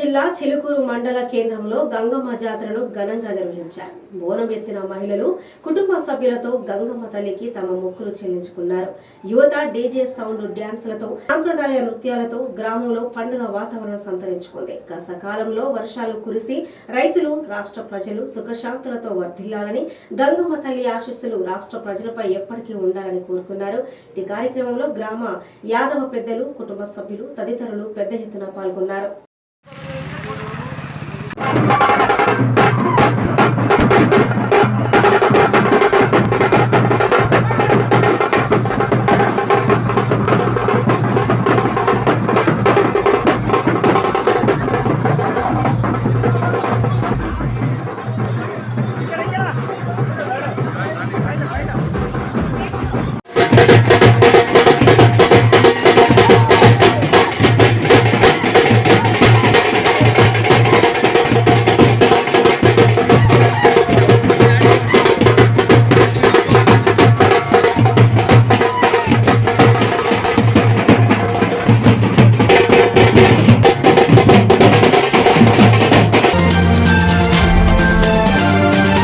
జిల్లా చిలుకూరు మండల కేంద్రంలో గంగమ్మ జాతరను ఘనంగా నిర్వహించారు. బోనం ఎత్తిన మహిళలు కుటుంబ సభ్యులతో గంగమ్మ తల్లికి తమ మొక్కులు చెల్లించుకున్నారు. యువత డీజే సౌండ్ డ్యాన్సులతో సాంప్రదాయ నృత్యాలతో గ్రామంలో పండుగ వాతావరణం సంతరించుకుంది. సకాలంలో వర్షాలు కురిసి రైతులు, రాష్ట్ర ప్రజలు సుఖశాంతులతో వర్ధిల్లాలని, గంగమ్మ తల్లి ఆశీస్సులు రాష్ట్ర ప్రజలపై ఎప్పటికీ ఉండాలని కోరుకున్నారు. ఈ కార్యక్రమంలో గ్రామ యాదవ పెద్దలు, కుటుంబ సభ్యులు తదితరులు పెద్ద ఎత్తున పాల్గొన్నారు.